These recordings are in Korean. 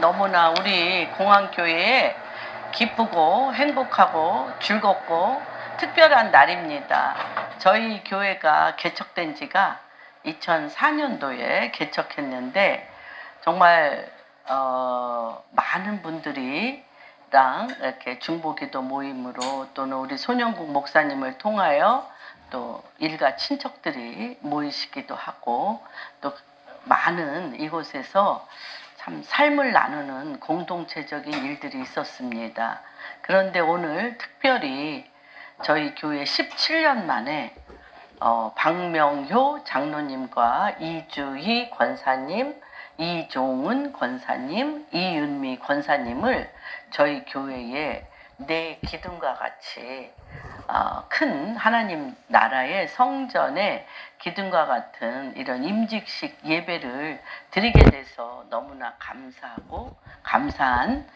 너무나 우리 공항교회에 기쁘고 행복하고 즐겁고 특별한 날입니다. 저희 교회가 개척된 지가 2004년도에 개척했는데 정말 많은 분들이랑 이렇게 중보기도 모임으로 또는 우리 손영국 목사님을 통하여 또 일가 친척들이 모이시기도 하고 또 많은 이곳에서 참 삶을 나누는 공동체적인 일들이 있었습니다. 그런데 오늘 특별히 저희 교회 17년 만에 박명효 장로님과 이주희 권사님, 이종은 권사님, 이윤미 권사님을 저희 교회에 내 기둥과 같이 큰 하나님 나라의 성전의 기둥과 같은 이런 임직식 예배를 드리게 돼서 너무나 감사하고 감사한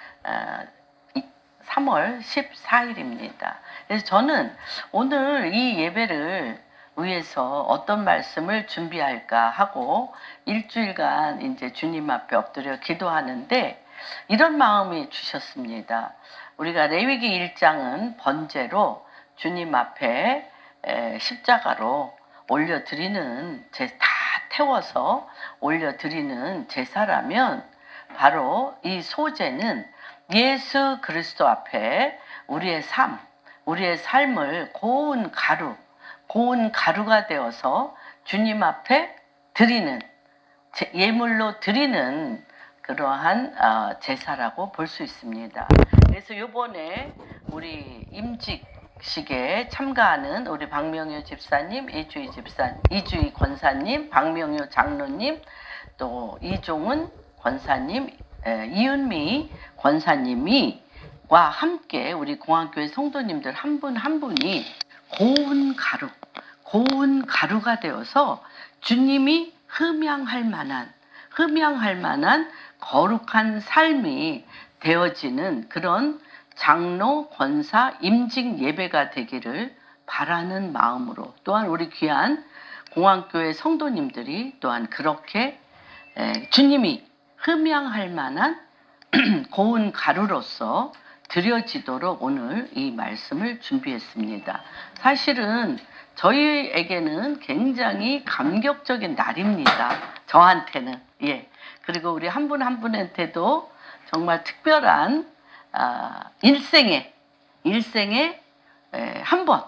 3월 14일입니다. 그래서 저는 오늘 이 예배를 위해서 어떤 말씀을 준비할까 하고 일주일간 이제 주님 앞에 엎드려 기도하는데 이런 마음이 주셨습니다. 우리가 레위기 1장은 번제로 주님 앞에 십자가로 올려드리는 다 태워서 올려드리는 제사라면 바로 이 소제는 예수 그리스도 앞에 우리의 삶을 고운 가루가 되어서 주님 앞에 드리는 예물로 드리는 그러한 제사라고 볼 수 있습니다. 그래서 이번에 우리 임직식에 참가하는 우리 박명효 집사님, 이주희 권사님, 박명효 장로님, 또 이종은 권사님, 이윤미 권사님과 함께 우리 공항교회 성도님들 한 분 한 분이 고운 가루가 되어서 주님이 흠양할 만한 거룩한 삶이 되어지는 그런 장로, 권사, 임직 예배가 되기를 바라는 마음으로 또한 우리 귀한 공항교회 성도님들이 또한 그렇게 주님이 흠양할 만한 고운 가루로서 드려지도록 오늘 이 말씀을 준비했습니다. 사실은 저희에게는 굉장히 감격적인 날입니다. 저한테는. 그리고 우리 한 분 한 분한테도 정말 특별한 일생에 한 번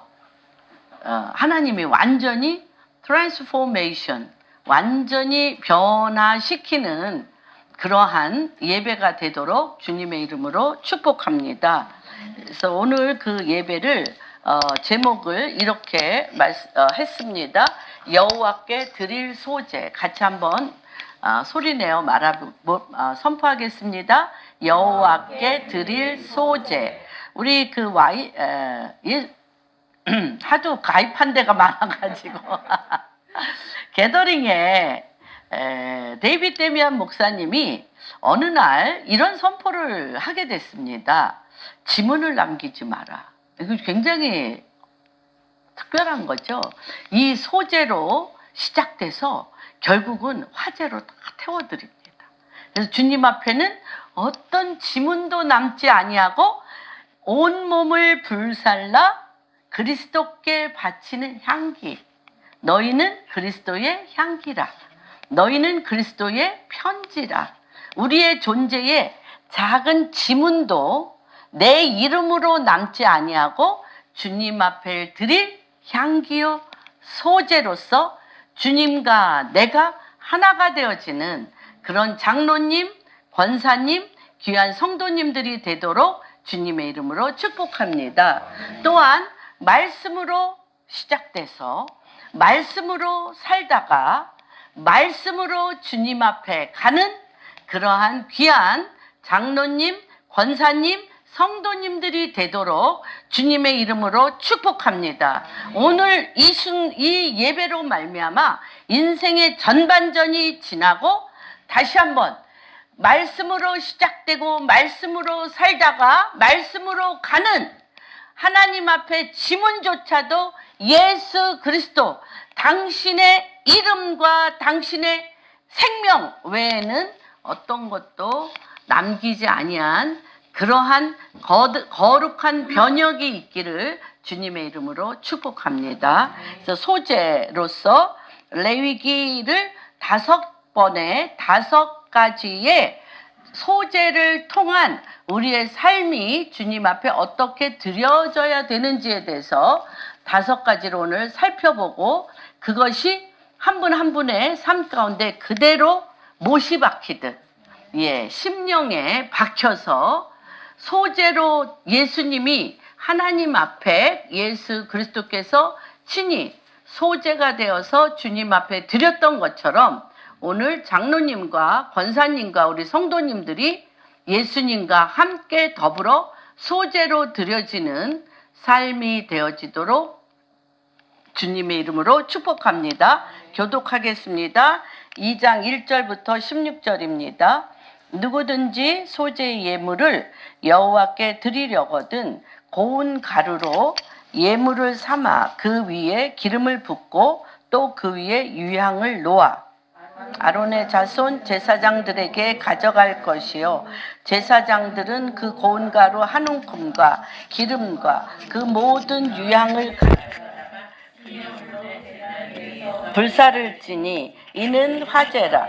하나님이 완전히 트랜스포메이션, 완전히 변화시키는 그러한 예배가 되도록 주님의 이름으로 축복합니다. 그래서 오늘 그 예배를 제목을 이렇게 했습니다. 여호와께 드릴 소제. 같이 한번 소리내어 선포하겠습니다. 여호와께 드릴 소제. 우리 하도 가입한 데가 많아가지고 게더링에 데이빗 데미안 목사님이 어느 날 이런 선포를 하게 됐습니다. 지문을 남기지 마라. 이거 굉장히 특별한 거죠. 이 소재로 시작돼서 결국은 화재로 다 태워드립니다. 그래서 주님 앞에는 어떤 지문도 남지 아니하고 온몸을 불살라 그리스도께 바치는 향기. 너희는 그리스도의 향기라. 너희는 그리스도의 편지라. 우리의 존재에 작은 지문도 내 이름으로 남지 아니하고 주님 앞에 드릴 향기요 소재로서 주님과 내가 하나가 되어지는 그런 장로님, 권사님, 귀한 성도님들이 되도록 주님의 이름으로 축복합니다. 또한 말씀으로 시작돼서 말씀으로 살다가 말씀으로 주님 앞에 가는 그러한 귀한 장로님, 권사님, 성도님들이 되도록 주님의 이름으로 축복합니다. 오늘 이 예배로 말미암아 인생의 전반전이 지나고 다시 한번 말씀으로 시작되고 말씀으로 살다가 말씀으로 가는 하나님 앞에 지문조차도 예수 그리스도 당신의 이름과 당신의 생명 외에는 어떤 것도 남기지 아니한 그러한 거룩한 변혁이 있기를 주님의 이름으로 축복합니다. 그래서 소재로서 레위기를 5번의 5가지의 소재를 통한 우리의 삶이 주님 앞에 어떻게 드려져야 되는지에 대해서 5가지로 오늘 살펴보고, 그것이 한 분 한 분의 삶 가운데 그대로 못이 박히듯 심령에 박혀서 소재로 예수님이 하나님 앞에 예수 그리스도께서 친히 소재가 되어서 주님 앞에 드렸던 것처럼 오늘 장로님과 권사님과 우리 성도님들이 예수님과 함께 더불어 소재로 드려지는 삶이 되어지도록 주님의 이름으로 축복합니다. 교독하겠습니다. 2장 1절부터 16절입니다. 누구든지 소재의 예물을 여호와께 드리려거든 고운 가루로 예물을 삼아 그 위에 기름을 붓고 또 그 위에 유향을 놓아 아론의 자손 제사장들에게 가져갈 것이요, 제사장들은 그 고운 가루 한 움큼과 기름과 그 모든 유향을 불사를 지니 이는 화제라.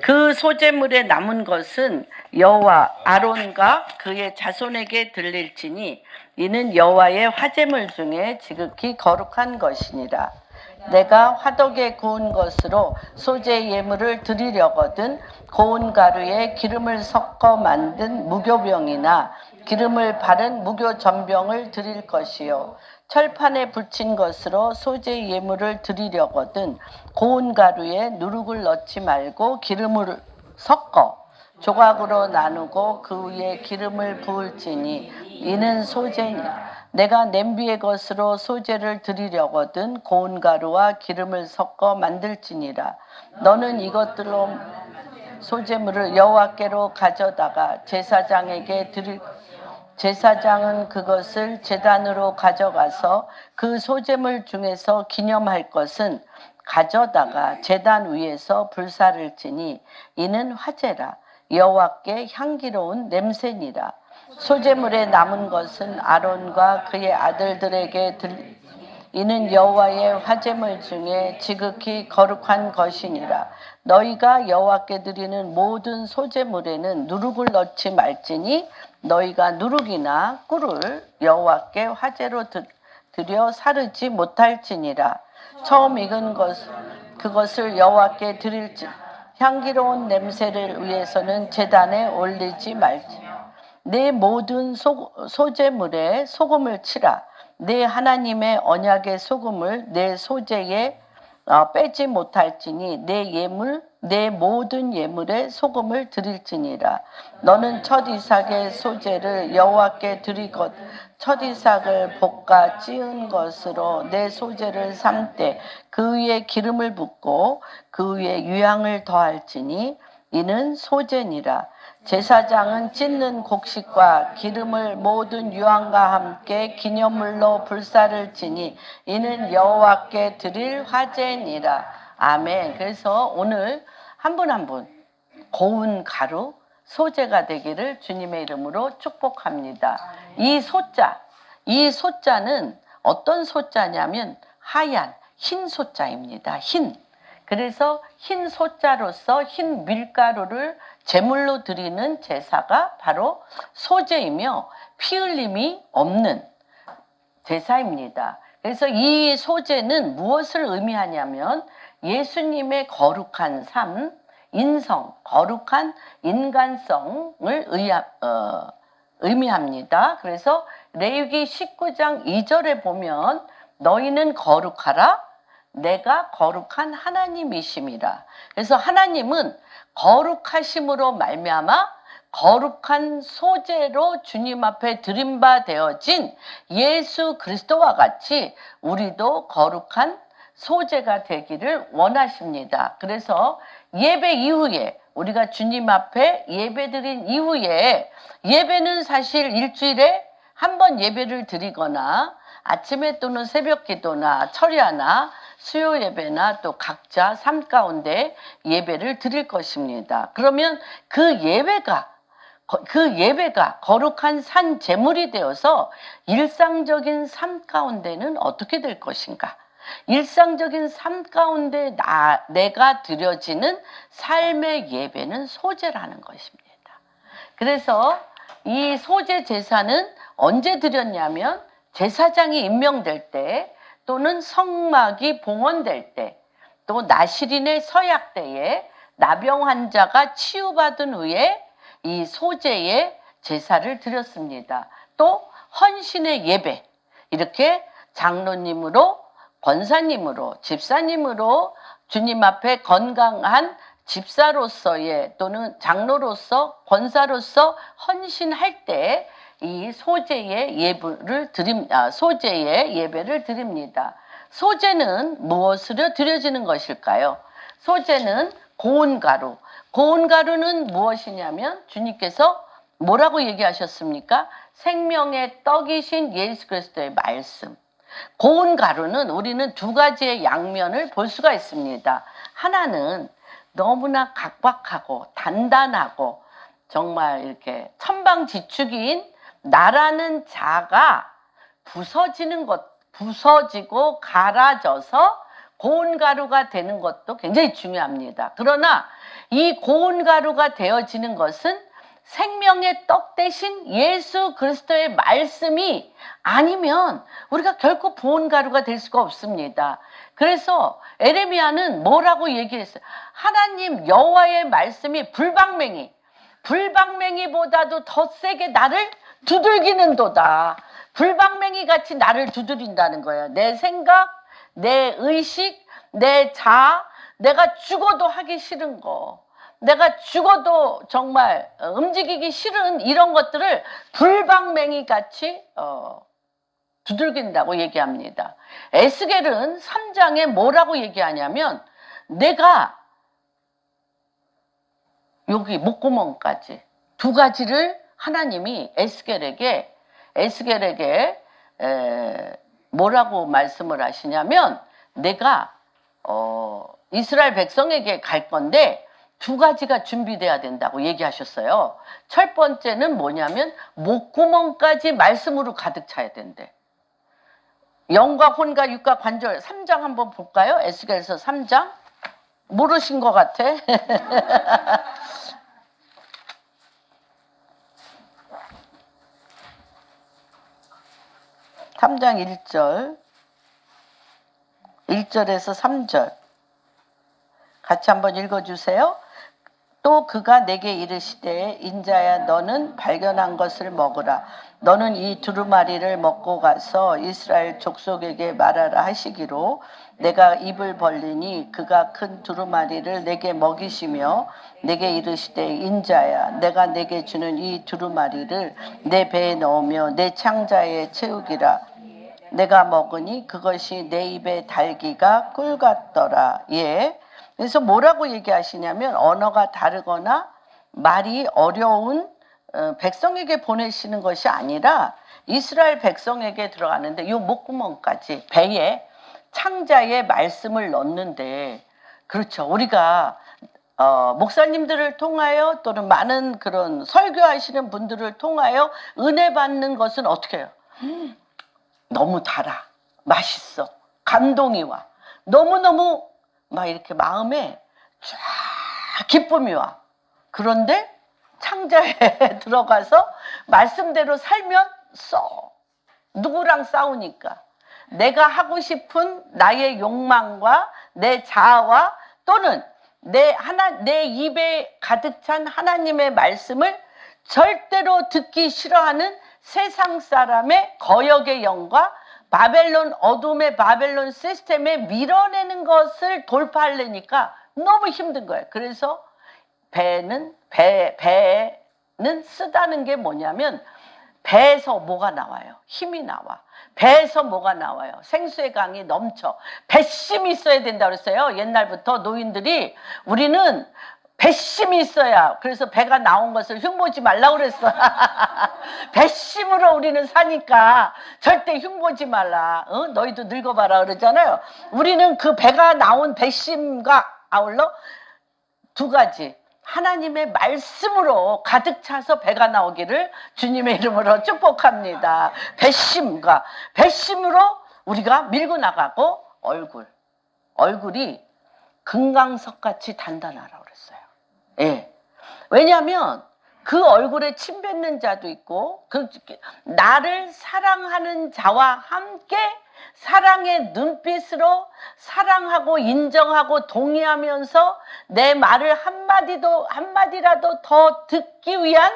그 소재물에 남은 것은 여호와 아론과 그의 자손에게 들릴지니 이는 여호와의 화제물 중에 지극히 거룩한 것이니라. 내가 화덕에 구운 것으로 소재 예물을 드리려거든 고운 가루에 기름을 섞어 만든 무교병이나 기름을 바른 무교전병을 드릴 것이요, 철판에 붙인 것으로 소재 예물을 드리려거든 고운 가루에 누룩을 넣지 말고 기름을 섞어 조각으로 나누고 그 위에 기름을 부을지니 이는 소재니, 내가 냄비의 것으로 소재를 드리려거든 고운 가루와 기름을 섞어 만들지니라. 너는 이것들로 소재물을 여호와께로 가져다가 제사장에게 드릴, 제사장은 그것을 제단으로 가져가서 그 소재물 중에서 기념할 것은 가져다가 제단 위에서 불사를 지니 이는 화제라. 여호와께 향기로운 냄새니라. 소재물에 남은 것은 아론과 그의 아들들에게 이는 여호와의 화제물 중에 지극히 거룩한 것이니라. 너희가 여호와께 드리는 모든 소재물에는 누룩을 넣지 말지니 너희가 누룩이나 꿀을 여호와께 화제로 드려 사르지 못할지니라. 처음 익은 그것을 여호와께 드릴지 향기로운 냄새를 위해서는 제단에 올리지 말지. 내 모든 소재물에 소금을 치라. 내 하나님의 언약의 소금을 내 소재에 빼지 못할지니 내 모든 예물에 소금을 드릴지니라. 너는 첫 이삭의 소재를 여호와께 드리고 첫 이삭을 볶아 찌은 것으로 내 소재를 삶되 그 위에 기름을 붓고 그 위에 유향을 더할지니 이는 소재니라. 제사장은 찢는 곡식과 기름을 모든 유향과 함께 기념물로 불사를 지니 이는 여호와께 드릴 화제니라. 아멘. 그래서 오늘 한 분 한 분 고운 가루 소재가 되기를 주님의 이름으로 축복합니다. 이 소자는 어떤 소자냐면 하얀 흰 소자입니다. 흰. 그래서 흰 소자로서 흰 밀가루를 제물로 드리는 제사가 바로 소제이며 피 흘림이 없는 제사입니다. 그래서 이 소제는 무엇을 의미하냐면 예수님의 거룩한 삶, 인성, 거룩한 인간성을 의미합니다. 그래서 레위기 19장 2절에 보면 너희는 거룩하라, 내가 거룩한 하나님이심이라. 그래서 하나님은 거룩하심으로 말미암아 거룩한 소재로 주님 앞에 드림바 되어진 예수 그리스도와 같이 우리도 거룩한 소재가 되기를 원하십니다. 그래서 예배 이후에 우리가 주님 앞에 예배드린 이후에 예배는 사실 일주일에 한번 예배를 드리거나 아침에 또는 새벽 기도나 철야나 수요 예배나 또 각자 삶 가운데 예배를 드릴 것입니다. 그러면 그 예배가 거룩한 산 제물이 되어서 일상적인 삶 가운데는 어떻게 될 것인가? 일상적인 삶 가운데 내가 드려지는 삶의 예배는 소제라는 것입니다. 그래서 이 소제 제사는 언제 드렸냐면 제사장이 임명될 때 또는 성막이 봉헌될 때 또 나실인의 서약 때에 나병 환자가 치유받은 후에 이 소제의 제사를 드렸습니다. 또 헌신의 예배, 이렇게 장로님으로 권사님으로 집사님으로 주님 앞에 건강한 집사로서의 또는 장로로서 권사로서 헌신할 때 이 소제의 예배를 드립니다. 소제는 무엇으로 드려지는 것일까요? 소제는 고운 가루. 고운 가루는 무엇이냐면 주님께서 뭐라고 얘기하셨습니까? 생명의 떡이신 예수 그리스도의 말씀. 고운 가루는 우리는 두 가지의 양면을 볼 수가 있습니다. 하나는 너무나 각박하고 단단하고 정말 이렇게 천방지축인 나라는 자가 부서지고 갈아져서 고운 가루가 되는 것도 굉장히 중요합니다. 그러나 이 고운 가루가 되어지는 것은 생명의 떡 대신 예수 그리스도의 말씀이 아니면 우리가 결코 고운 가루가 될 수가 없습니다. 그래서 에레미야는 뭐라고 얘기했어요? 하나님 여호와의 말씀이 불방맹이보다도 더 세게 나를 두들기는도다. 불방맹이 같이 나를 두드린다는 거예요. 내 생각, 내 의식, 내 자아, 내가 죽어도 하기 싫은 거, 내가 죽어도 정말 움직이기 싫은 이런 것들을 불방맹이 같이 두들긴다고 얘기합니다. 에스겔은 3장에 뭐라고 얘기하냐면 내가 여기 목구멍까지 두 가지를 하나님이 에스겔에게 뭐라고 말씀을 하시냐면 내가 이스라엘 백성에게 갈 건데 두 가지가 준비돼야 된다고 얘기하셨어요. 첫 번째는 뭐냐면 목구멍까지 말씀으로 가득 차야 된대. 영과 혼과 육과 관절 3장 한번 볼까요? 에스겔서 3장. 모르신 것 같아. 3장 1절에서 3절 같이 한번 읽어주세요. 또 그가 내게 이르시되 인자야 너는 발견한 것을 먹으라. 너는 이 두루마리를 먹고 가서 이스라엘 족속에게 말하라 하시기로 내가 입을 벌리니 그가 큰 두루마리를 내게 먹이시며 내게 이르시되 인자야 내가 내게 주는 이 두루마리를 내 배에 넣으며 내 창자에 채우기라. 내가 먹으니 그것이 내 입에 달기가 꿀 같더라. 예. 그래서 뭐라고 얘기하시냐면 언어가 다르거나 말이 어려운 백성에게 보내시는 것이 아니라 이스라엘 백성에게 들어가는데 이 목구멍까지 배에 창자에 말씀을 넣는데 그렇죠. 우리가 목사님들을 통하여 또는 많은 그런 설교하시는 분들을 통하여 은혜 받는 것은 어떻게 해요? 너무 달아. 맛있어. 감동이 와. 너무너무 막 이렇게 마음에 쫙 기쁨이 와. 그런데 창자에 들어가서 말씀대로 살면 누구랑 싸우니까 내가 하고 싶은 나의 욕망과 내 자아와 또는 내 입에 가득 찬 하나님의 말씀을 절대로 듣기 싫어하는 세상 사람의 거역의 영과 어둠의 바벨론 시스템에 밀어내는 것을 돌파하려니까 너무 힘든 거예요. 그래서 배는 쓰다는 게 뭐냐면 배에서 뭐가 나와요? 힘이 나와. 배에서 뭐가 나와요? 생수의 강이 넘쳐. 배심이 있어야 된다고 그랬어요. 옛날부터 노인들이 우리는 배심이 있어야. 그래서 배가 나온 것을 흉보지 말라고 그랬어. 배심으로 우리는 사니까 절대 흉보지 말라. 너희도 늙어봐라 그러잖아요. 우리는 그 배가 나온 배심과 아울러 두 가지, 하나님의 말씀으로 가득 차서 배가 나오기를 주님의 이름으로 축복합니다. 배심으로 우리가 밀고 나가고, 얼굴이 금강석같이 단단하라고 그랬어요. 예. 왜냐하면 그 얼굴에 침 뱉는 자도 있고, 나를 사랑하는 자와 함께 사랑의 눈빛으로 사랑하고 인정하고 동의하면서 내 말을 한마디라도 더 듣기 위한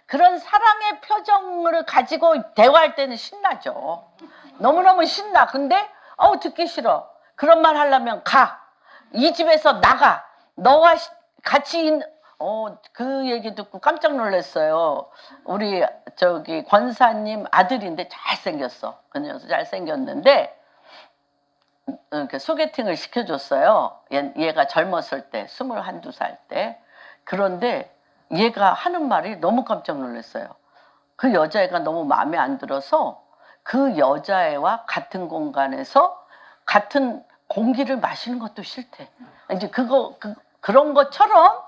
그런 사랑의 표정을 가지고 대화할 때는 신나죠. 너무너무 신나. 근데 듣기 싫어. 그런 말 하려면 가. 이 집에서 나가. 너와 같이 그 얘기 듣고 깜짝 놀랐어요. 우리 권사님 아들인데 잘생겼어. 그 녀석 잘생겼는데 소개팅을 시켜줬어요. 얘가 젊었을 때, 21~22살 때. 그런데 얘가 하는 말이 너무 깜짝 놀랐어요. 그 여자애가 너무 마음에 안 들어서 그 여자애와 같은 공간에서 같은 공기를 마시는 것도 싫대. 이제 그런 것처럼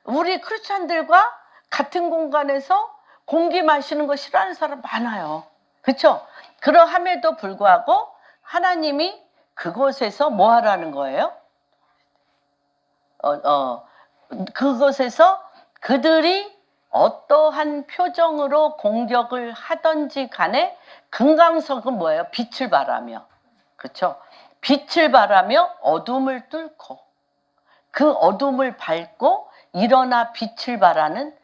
우리 크리스찬들과 같은 공간에서 공기 마시는 거 싫어하는 사람 많아요. 그렇죠? 그러함에도 불구하고 하나님이 그곳에서 뭐 하라는 거예요? 그곳에서 그들이 어떠한 표정으로 공격을 하든지 간에 금강석은 뭐예요? 빛을 발하며. 그렇죠? 빛을 발하며 어둠을 뚫고 그 어둠을 밟고 일어나 빛을 발하는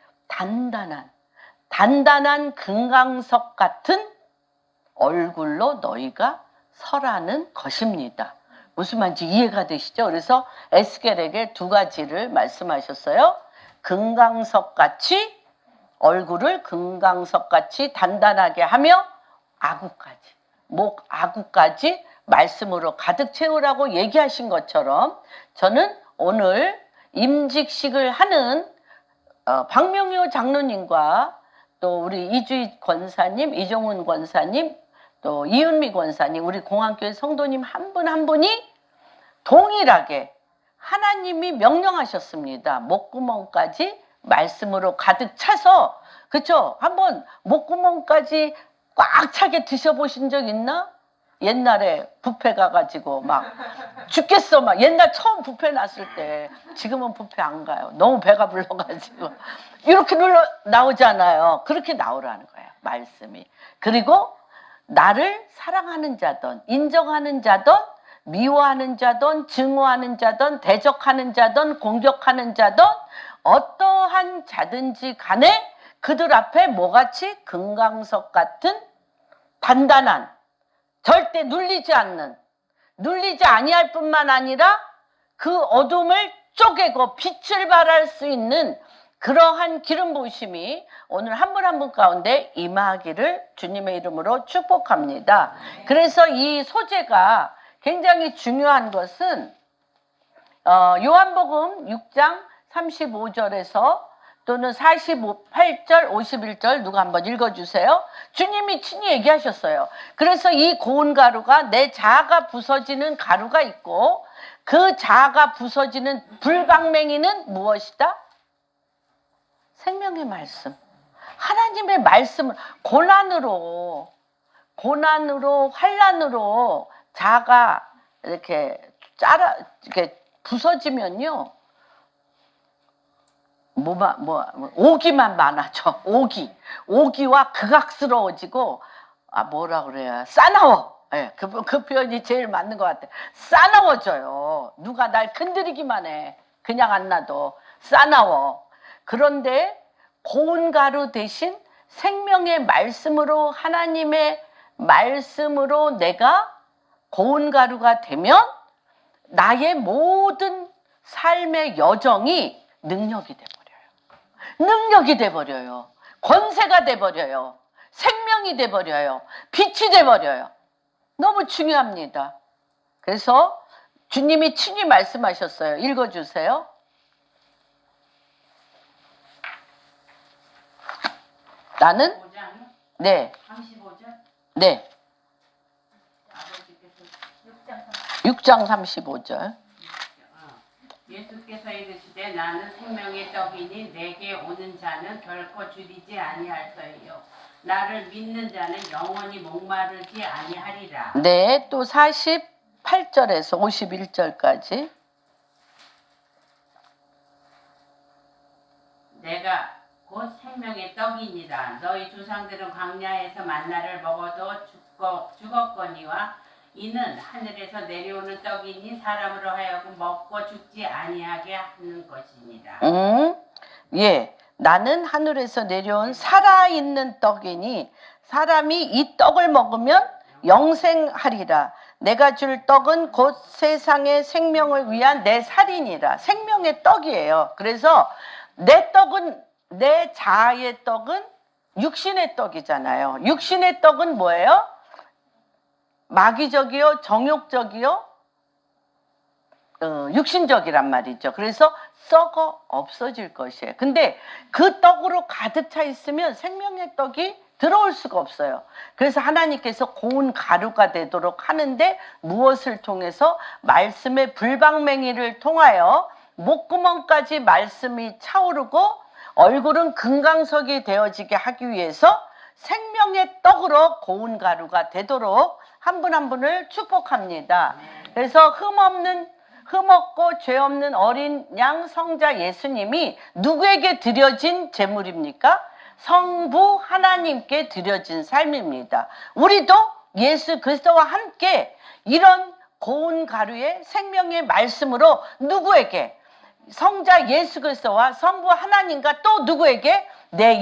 단단한 금강석 같은 얼굴로 너희가 서라는 것입니다. 무슨 말인지 이해가 되시죠? 그래서 에스겔에게 두 가지를 말씀하셨어요. 얼굴을 금강석같이 단단하게 하며 아구까지 말씀으로 가득 채우라고 얘기하신 것처럼, 저는 오늘 임직식을 하는 박명효 장로님과 또 우리 이주희 권사님, 이종훈 권사님, 또 이은미 권사님, 우리 공항교회 성도님 한 분 한 분이 동일하게 하나님이 명령하셨습니다. 목구멍까지 말씀으로 가득 차서, 그쵸? 한번 목구멍까지 꽉 차게 드셔보신 적 있나? 옛날에 뷔페 가가지고 막 죽겠어. 막 옛날 처음 뷔페 났을 때, 지금은 뷔페 안 가요. 너무 배가 불러가지고. 이렇게 나오잖아요. 그렇게 나오라는 거예요. 말씀이. 그리고 나를 사랑하는 자든, 인정하는 자든, 미워하는 자든, 증오하는 자든, 대적하는 자든, 공격하는 자든, 어떠한 자든지 간에 그들 앞에 뭐같이 금강석 같은 단단한, 절대 눌리지 아니할 뿐만 아니라 그 어둠을 쪼개고 빛을 발할 수 있는 그러한 기름 부으심이 오늘 한 분 한 분 가운데 임하기를 주님의 이름으로 축복합니다. 그래서 이 소재가 굉장히 중요한 것은 요한복음 6장 35절에서 또는 48절, 51절 누가 한번 읽어주세요. 주님이 친히 얘기하셨어요. 그래서 이 고운 가루가, 내 자아가 부서지는 가루가 있고, 그 자아가 부서지는 불방맹이는 무엇이다? 생명의 말씀. 하나님의 말씀을 고난으로 환난으로 자아가 이렇게 부서지면요, 오기만 많아져. 오기와 극악스러워지고, 뭐라 그래야, 싸나워. 예, 그 표현이 제일 맞는 것 같아요. 싸나워져요. 누가 날 건드리기만 해. 그냥 안 놔도 싸나워. 그런데 고운 가루 대신 생명의 말씀으로, 하나님의 말씀으로 내가 고운 가루가 되면 나의 모든 삶의 여정이 능력이 돼버려요. 권세가 돼버려요. 생명이 돼버려요. 빛이 돼버려요. 너무 중요합니다. 그래서 주님이 친히 말씀하셨어요. 읽어주세요. 나는 35장 네, 35절 네. 아버지께서 6장 35절. 예수께서 이르시되 나는 생명의 떡이니 내게 오는 자는 결코 줄이지 아니할 터이요 나를 믿는 자는 영원히 목마르지 아니하리라. 네, 또 48절에서 51절까지. 내가 곧 생명의 떡이니라. 너희 조상들은 광야에서 만나를 먹어도 죽었거니와 이는 하늘에서 내려오는 떡이니 사람으로 하여금 먹고 죽지 아니하게 하는 것이니라. 예. 나는 하늘에서 내려온 살아있는 떡이니 사람이 이 떡을 먹으면 영생하리라. 내가 줄 떡은 곧 세상의 생명을 위한 내 살이니라. 생명의 떡이에요. 그래서 내 떡은, 내 자아의 떡은 육신의 떡이잖아요. 육신의 떡은 뭐예요? 마귀적이요, 정욕적이요, 육신적이란 말이죠. 그래서 썩어 없어질 것이에요. 근데 그 떡으로 가득 차 있으면 생명의 떡이 들어올 수가 없어요. 그래서 하나님께서 고운 가루가 되도록 하는데 무엇을 통해서? 말씀의 불방맹이를 통하여 목구멍까지 말씀이 차오르고 얼굴은 금강석이 되어지게 하기 위해서 생명의 떡으로 고운 가루가 되도록 한 분 한 분을 축복합니다. 그래서 흠없고 죄 없는 어린 양 성자 예수님이 누구에게 드려진 제물입니까? 성부 하나님께 드려진 삶입니다. 우리도 예수 그리스도와 함께 이런 고운 가루의 생명의 말씀으로 누구에게? 성자 예수 그리스도와 성부 하나님과 또 누구에게? 내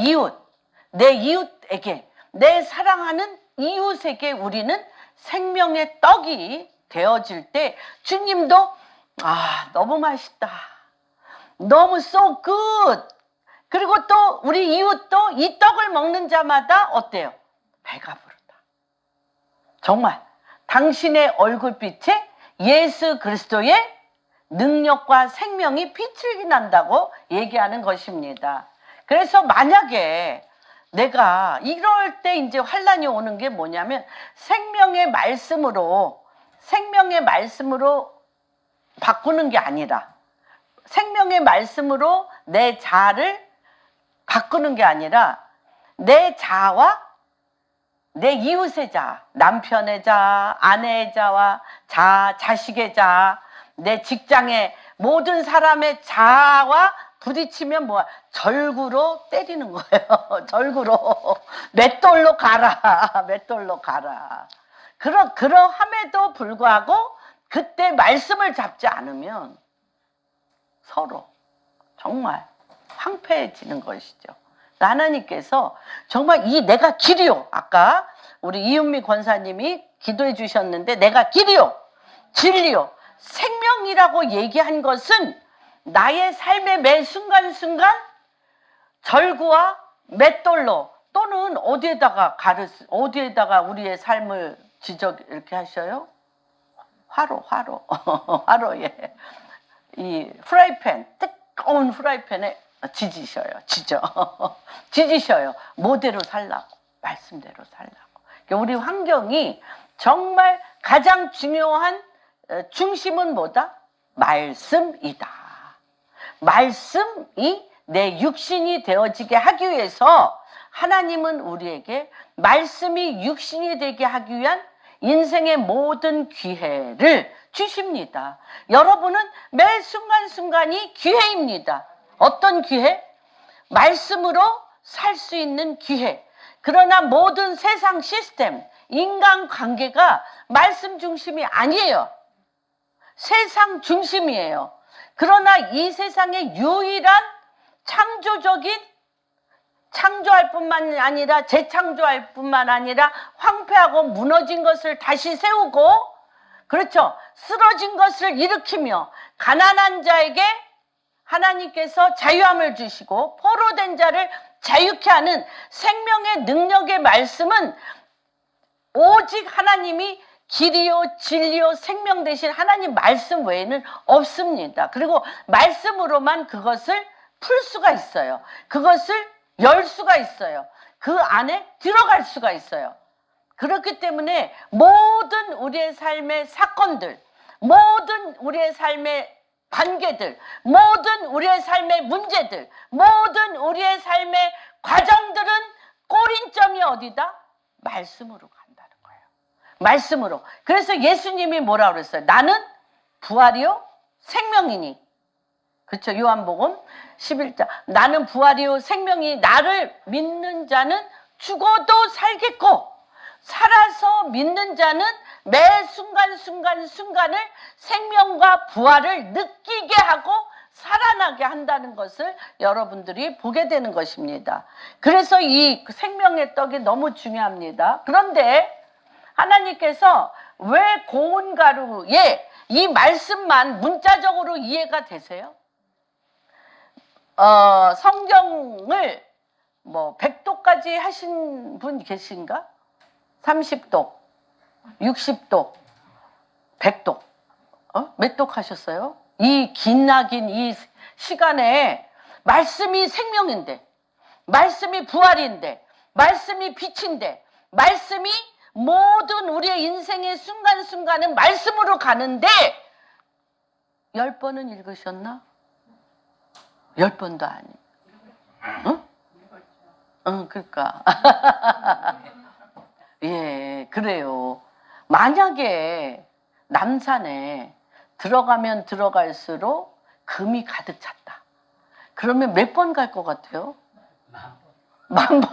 이웃에게, 내 사랑하는 이웃에게 우리는 생명의 떡이 되어질 때 주님도 너무 맛있다, 너무 so good. 그리고 또 우리 이웃도 이 떡을 먹는 자마다 어때요? 배가 부르다. 정말 당신의 얼굴빛에 예수 그리스도의 능력과 생명이 빛을 난다고 얘기하는 것입니다. 그래서 만약에 내가 이럴 때 이제 환란이 오는 게 뭐냐면 생명의 말씀으로 바꾸는 게 아니라, 생명의 말씀으로 내 자아를 바꾸는 게 아니라 내 자아와 내 이웃의 자아, 남편의 자아, 아내의 자아와 자식의 자아, 내 직장의 모든 사람의 자아와 부딪히면 뭐야? 절구로 때리는 거예요. 절구로. 맷돌로 가라. 맷돌로 가라. 그러함에도 불구하고 그때 말씀을 잡지 않으면 서로 정말 황폐해지는 것이죠. 하나님께서 정말 내가 길이요. 아까 우리 이은미 권사님이 기도해 주셨는데 내가 길이요, 진리요, 생명이라고 얘기한 것은 나의 삶의 매 순간순간 절구와 맷돌로 또는 어디에다가 우리의 삶을 이렇게 하셔요? 화로. 화로에 이 프라이팬, 뜨거운 프라이팬에 지지셔요. 뭐대로 살라고, 말씀대로 살라고. 우리 환경이 정말 가장 중요한 중심은 뭐다? 말씀이다. 말씀이 내 육신이 되어지게 하기 위해서 하나님은 우리에게 말씀이 육신이 되게 하기 위한 인생의 모든 기회를 주십니다. 여러분은 매 순간순간이 기회입니다. 어떤 기회? 말씀으로 살 수 있는 기회. 그러나 모든 세상 시스템, 인간관계가 말씀 중심이 아니에요. 세상 중심이에요. 그러나 이 세상의 유일한 창조할 뿐만 아니라 재창조할 뿐만 아니라 황폐하고 무너진 것을 다시 세우고, 그렇죠, 쓰러진 것을 일으키며 가난한 자에게 하나님께서 자유함을 주시고 포로된 자를 자유케 하는 생명의 능력의 말씀은 오직 하나님이 길이요 진리요 생명 되신 하나님 말씀 외에는 없습니다. 그리고 말씀으로만 그것을 풀 수가 있어요. 그것을 열 수가 있어요. 그 안에 들어갈 수가 있어요. 그렇기 때문에 모든 우리의 삶의 사건들, 모든 우리의 삶의 관계들, 모든 우리의 삶의 문제들, 모든 우리의 삶의 과정들은 꼬린점이 어디다? 말씀으로 간다는 거예요. 말씀으로. 그래서 예수님이 뭐라 그랬어요? 나는 부활이요 생명이니. 그렇죠? 요한복음 11장. 나는 부활이요 생명이, 나를 믿는 자는 죽어도 살겠고 살아서 믿는 자는 매 순간순간을 생명과 부활을 느끼게 하고 살아나게 한다는 것을 여러분들이 보게 되는 것입니다. 그래서 이 생명의 떡이 너무 중요합니다. 그런데 하나님께서 왜 고운 가루에 이 말씀만 문자적으로 이해가 되세요? 성경을 뭐 100도까지 하신 분 계신가? 30독, 60독, 100독. 몇 독 하셨어요? 이 기나긴 이 시간에 말씀이 생명인데, 말씀이 부활인데, 말씀이 빛인데, 말씀이 모든 우리의 인생의 순간순간은 말씀으로 가는데 10번은 읽으셨나? 10번도 아니. 응? 응, 그러니까. 예, 그래요. 만약에 남산에 들어가면 들어갈수록 금이 가득 찼다. 그러면 몇 번 갈 것 같아요? 10,000번.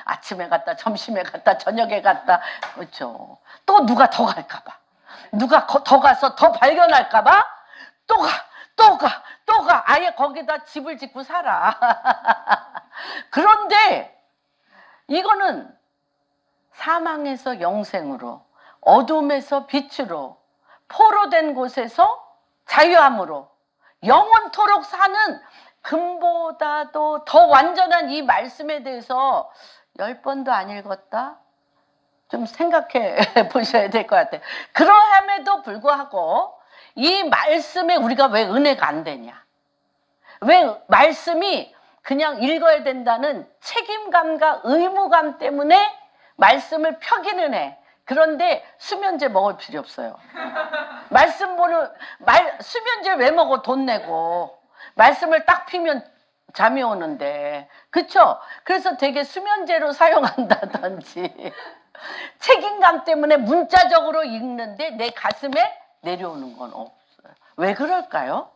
아침에 갔다, 점심에 갔다, 저녁에 갔다. 그렇죠. 또 누가 더 갈까봐. 누가 더 가서 더 발견할까봐 또 가, 또 가, 또 가. 아예 거기다 집을 짓고 살아. 그런데 이거는 사망에서 영생으로, 어둠에서 빛으로, 포로된 곳에서 자유함으로 영원토록 사는 금보다도 더 완전한 이 말씀에 대해서 10번도 안 읽었다? 좀 생각해 보셔야 될 것 같아요. 그러함에도 불구하고 이 말씀에 우리가 왜 은혜가 안 되냐? 왜 말씀이 그냥 읽어야 된다는 책임감과 의무감 때문에 말씀을 펴기는 해. 그런데 수면제 먹을 필요 없어요. 수면제 왜 먹어? 돈 내고. 말씀을 딱 피면 잠이 오는데. 그쵸? 그래서 되게 수면제로 사용한다든지. 책임감 때문에 문자적으로 읽는데 내 가슴에 내려오는 건 없어요. 왜 그럴까요?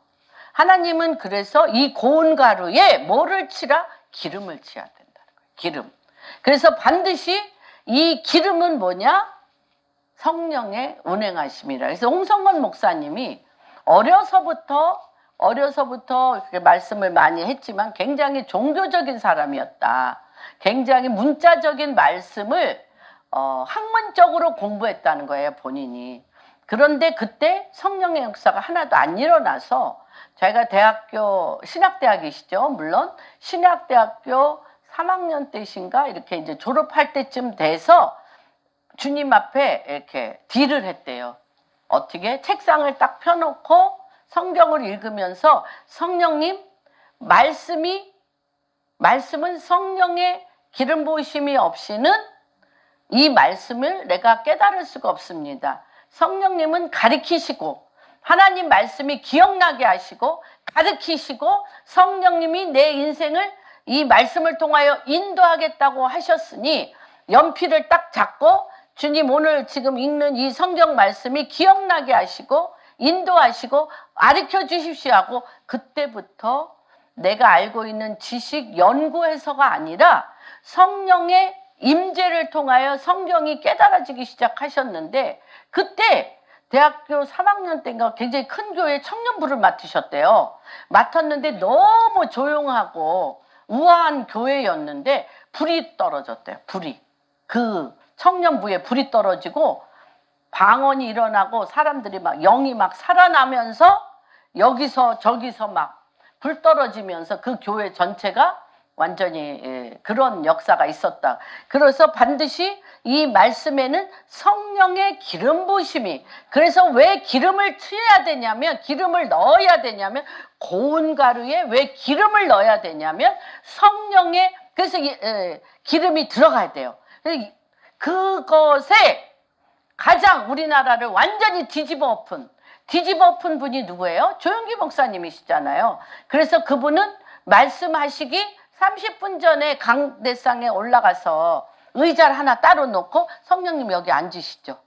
하나님은 그래서 이 고운 가루에 뭐를 치라? 기름을 치야 된다는 거예요. 기름. 그래서 반드시 이 기름은 뭐냐? 성령의 운행하심이라. 그래서 홍성건 목사님이 어려서부터 이렇게 말씀을 많이 했지만 굉장히 종교적인 사람이었다. 굉장히 문자적인 말씀을 학문적으로 공부했다는 거예요, 본인이. 그런데 그때 성령의 역사가 하나도 안 일어나서 자기가 대학교, 신학대학이시죠, 물론. 신학대학교 3학년 때신가 이렇게 이제 졸업할 때쯤 돼서 주님 앞에 이렇게 딜을 했대요. 어떻게? 책상을 딱 펴놓고 성경을 읽으면서 성령님, 말씀은 성령의 기름 부으심이 없이는 이 말씀을 내가 깨달을 수가 없습니다. 성령님은 가르치시고 하나님 말씀이 기억나게 하시고 가르치시고 성령님이 내 인생을 이 말씀을 통하여 인도하겠다고 하셨으니 연필을 딱 잡고 주님 오늘 지금 읽는 이 성경 말씀이 기억나게 하시고 인도하시고 가르쳐 주십시오 하고 그때부터 내가 알고 있는 지식 연구해서가 아니라 성령의 임재를 통하여 성경이 깨달아지기 시작하셨는데 그때 대학교 3학년 때인가 굉장히 큰 교회 청년부를 맡으셨대요. 맡았는데 너무 조용하고 우아한 교회였는데 불이 떨어졌대요. 불이. 그 청년부에 불이 떨어지고 방언이 일어나고 사람들이 막 영이 막 살아나면서 여기서 저기서 막 불 떨어지면서 그 교회 전체가 완전히 그런 역사가 있었다. 그래서 반드시 이 말씀에는 성령의 기름 부으심이, 그래서 왜 기름을 튀어야 되냐면, 기름을 넣어야 되냐면, 고운 가루에 왜 기름을 넣어야 되냐면 성령의 그래서 기름이 들어가야 돼요. 그것에 가장 우리나라를 완전히 뒤집어 엎은 분이 누구예요? 조용기 목사님이시잖아요. 그래서 그분은 말씀하시기 30분 전에 강대상에 올라가서 의자를 하나 따로 놓고 성령님 여기 앉으시죠.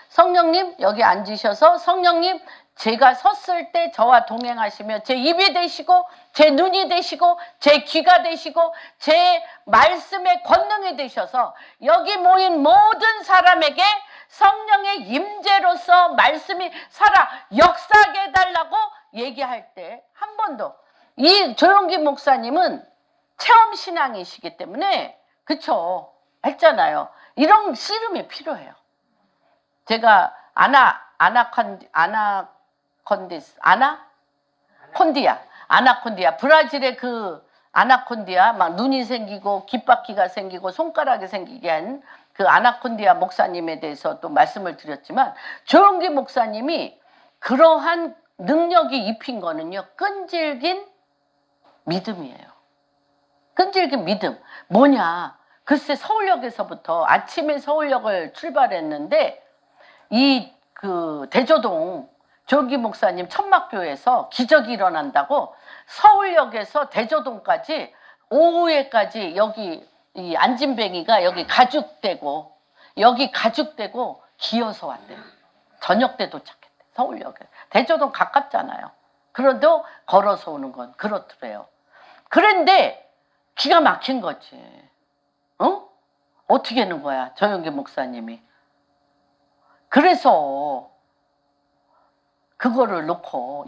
성령님 여기 앉으셔서 성령님 제가 섰을 때 저와 동행하시며 제 입이 되시고 제 눈이 되시고 제 귀가 되시고 제 말씀의 권능이 되셔서 여기 모인 모든 사람에게 성령의 임재로서 말씀이 살아 역사하게 해달라고 얘기할 때 한 번도 이 조용기 목사님은 체험신앙이시기 때문에 그쵸 했잖아요. 이런 씨름이 필요해요. 제가 아나콘디아 브라질의 그 아나콘디아 막 눈이 생기고 귓바퀴가 생기고 손가락이 생기게 한 그 아나콘디아 목사님에 대해서 또 말씀을 드렸지만 조용기 목사님이 그러한 능력이 입힌 거는요 끈질긴 믿음이에요. 끈질긴 믿음 뭐냐? 글쎄 서울역에서부터 아침에 서울역을 출발했는데 이 그 대조동 조용기 목사님 천막교에서 기적이 일어난다고 서울역에서 대조동까지 오후에까지 여기 이 안진뱅이가 여기 가죽대고 기어서 왔대요. 저녁 때 도착했대 서울역에. 대조동 가깝잖아요. 그래도 걸어서 오는 건 그렇더래요. 그런데 기가 막힌 거지. 어떻게 하는 거야 조용기 목사님이. 그래서 그거를 놓고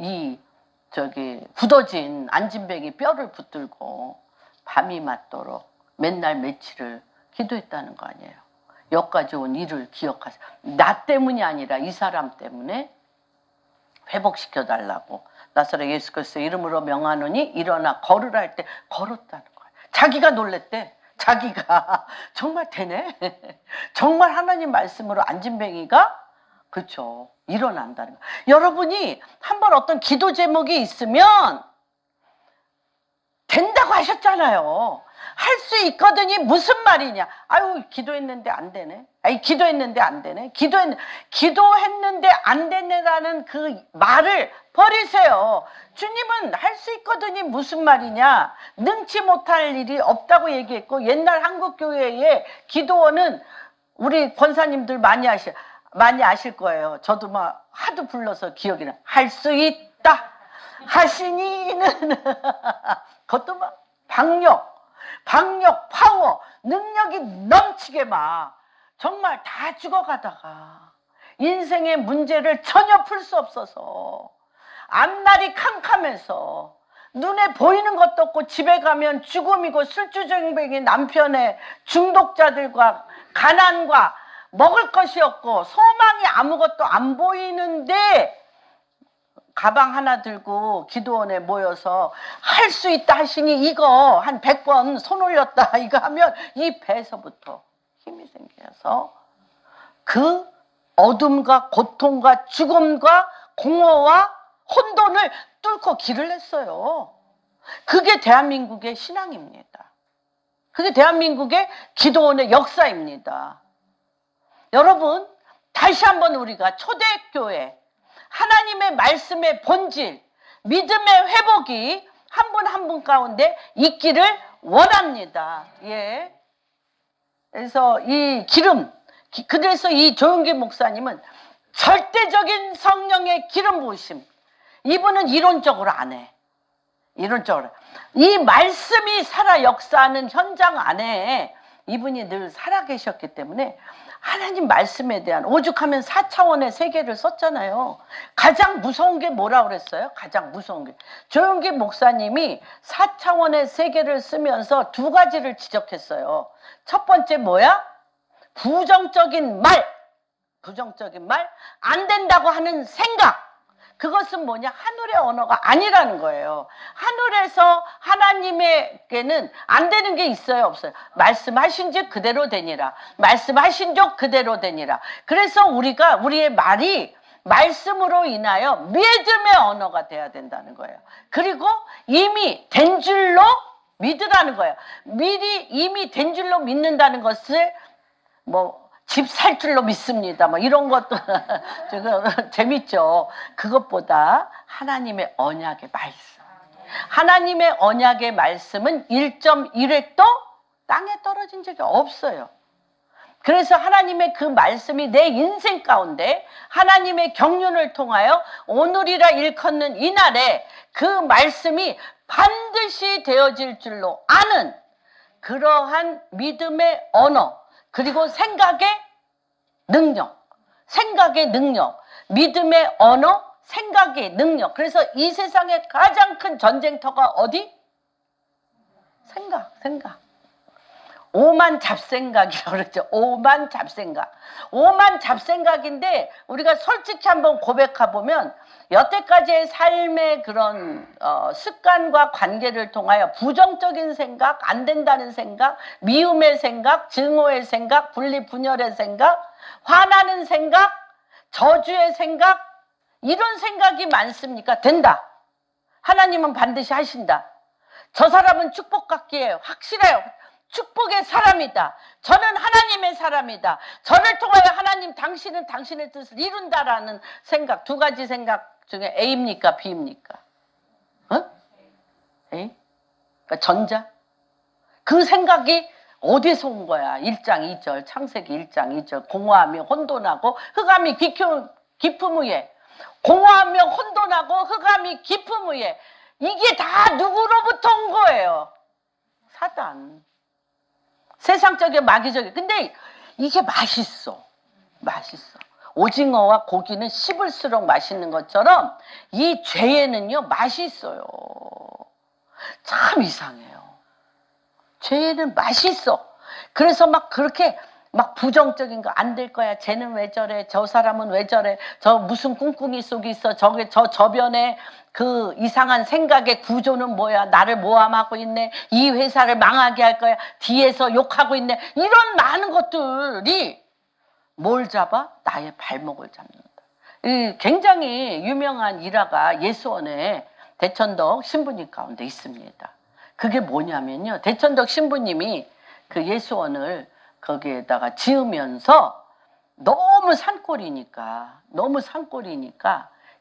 굳어진 안진뱅이 뼈를 붙들고 밤이 맞도록 맨날 며칠을 기도했다는 거 아니에요. 여기까지 온 일을 기억하세요. 나 때문이 아니라 이 사람 때문에 회복시켜달라고 나사렛 예수 그리스도 이름으로 명하노니 일어나 걸으라 할 때 걸었다는 거예요. 자기가 놀랬대. 자기가 정말 되네. 정말 하나님 말씀으로 안진뱅이가 그렇죠. 일어난다는 거예요. 여러분이 한번 어떤 기도 제목이 있으면 된다고 하셨잖아요. 할 수 있거든이 무슨 말이냐. 아유 기도했는데 안 되네. 기도했는데 안 되네. 기도했는데 안 되네라는 그 말을 버리세요. 주님은 할 수 있거든이 무슨 말이냐. 능치 못할 일이 없다고 얘기했고 옛날 한국교회의 기도원은 우리 권사님들 많이 아실 거예요. 저도 막 하도 불러서 기억이 나. 할 수 있다 하시니는 그것도 막 방력, 파워, 능력이 넘치게 막 정말 다 죽어가다가 인생의 문제를 전혀 풀 수 없어서 앞날이 캄캄해서 눈에 보이는 것도 없고 집에 가면 죽음이고 술주정뱅이 남편의 중독자들과 가난과 먹을 것이 없고 소망이 아무것도 안 보이는데 가방 하나 들고 기도원에 모여서 할 수 있다 하시니 이거 한 100번 손 올렸다 이거 하면 이 배에서부터 힘이 생겨서 그 어둠과 고통과 죽음과 공허와 혼돈을 뚫고 길을 냈어요. 그게 대한민국의 신앙입니다. 그게 대한민국의 기도원의 역사입니다. 여러분 다시 한번 우리가 초대교회 하나님의 말씀의 본질 믿음의 회복이 한 분 한 분 가운데 있기를 원합니다. 예. 그래서 이 그래서 이 조용기 목사님은 절대적인 성령의 기름 부으심. 이분은 이론적으로 안 해. 이론적으로. 이 말씀이 살아 역사하는 현장 안에 이분이 늘 살아 계셨기 때문에 하나님 말씀에 대한 오죽하면 4차원의 세계를 썼잖아요. 가장 무서운 게 뭐라고 그랬어요? 가장 무서운 게. 조용기 목사님이 4차원의 세계를 쓰면서 두 가지를 지적했어요. 첫 번째 뭐야? 부정적인 말, 안 된다고 하는 생각. 그것은 뭐냐? 하늘의 언어가 아니라는 거예요. 하늘에서 하나님에게는 안 되는 게 있어요? 없어요? 말씀하신 즉 그대로 되니라. 말씀하신 즉 그대로 되니라. 그래서 우리의 말이 말씀으로 인하여 믿음의 언어가 돼야 된다는 거예요. 그리고 이미 된 줄로 믿으라는 거예요. 미리 이미 된 줄로 믿는다는 것을 뭐 집 살 줄로 믿습니다. 뭐 이런 것도 지금 재밌죠. 그것보다 하나님의 언약의 말씀. 하나님의 언약의 말씀은 1.1획도 땅에 떨어진 적이 없어요. 그래서 하나님의 그 말씀이 내 인생 가운데 하나님의 경륜을 통하여 오늘이라 일컫는 이날에 그 말씀이 반드시 되어질 줄로 아는 그러한 믿음의 언어, 그리고 생각의 능력, 믿음의 언어, 생각의 능력. 그래서 이 세상의 가장 큰 전쟁터가 어디? 생각. 오만 잡생각이라고 그러죠. 오만 잡생각인데 우리가 솔직히 한번 고백해보면 여태까지의 삶의 그런 습관과 관계를 통하여 부정적인 생각, 안 된다는 생각, 미움의 생각, 증오의 생각, 분리분열의 생각, 화나는 생각, 저주의 생각, 이런 생각이 많습니까? 된다. 하나님은 반드시 하신다. 저 사람은 축복받기에 확실해요. 축복의 사람이다. 저는 하나님의 사람이다. 저를 통하여 하나님 당신은 당신의 뜻을 이룬다라는 생각, 두 가지 생각 중에 A입니까? B입니까? A? 그러니까 전자. 그 생각이 어디서 온 거야? 1장 2절, 창세기 1장 2절. 공허하며 혼돈하고 흑암이 깊음 위에. 공허하며 혼돈하고 흑암이 깊음 위에. 이게 다 누구로부터 온 거예요? 사단. 세상적인 마귀적인. 근데 이게 맛있어. 오징어와 고기는 씹을수록 맛있는 것처럼 이 죄에는요 맛이 있어요. 참 이상해요. 죄에는 맛이 있어. 그래서 막 그렇게 막 부정적인 거 안 될 거야. 쟤는 왜 저래? 저 사람은 왜 저래? 저 무슨 꿍꿍이 속이 있어? 저게 저변에 그 이상한 생각의 구조는 뭐야? 나를 모함하고 있네. 이 회사를 망하게 할 거야. 뒤에서 욕하고 있네. 이런 많은 것들이 뭘 잡아? 나의 발목을 잡는다. 이 굉장히 유명한 일화가 예수원에 대천덕 신부님 가운데 있습니다. 그게 뭐냐면요. 대천덕 신부님이 그 예수원을 거기에다가 지으면서 너무 산골이니까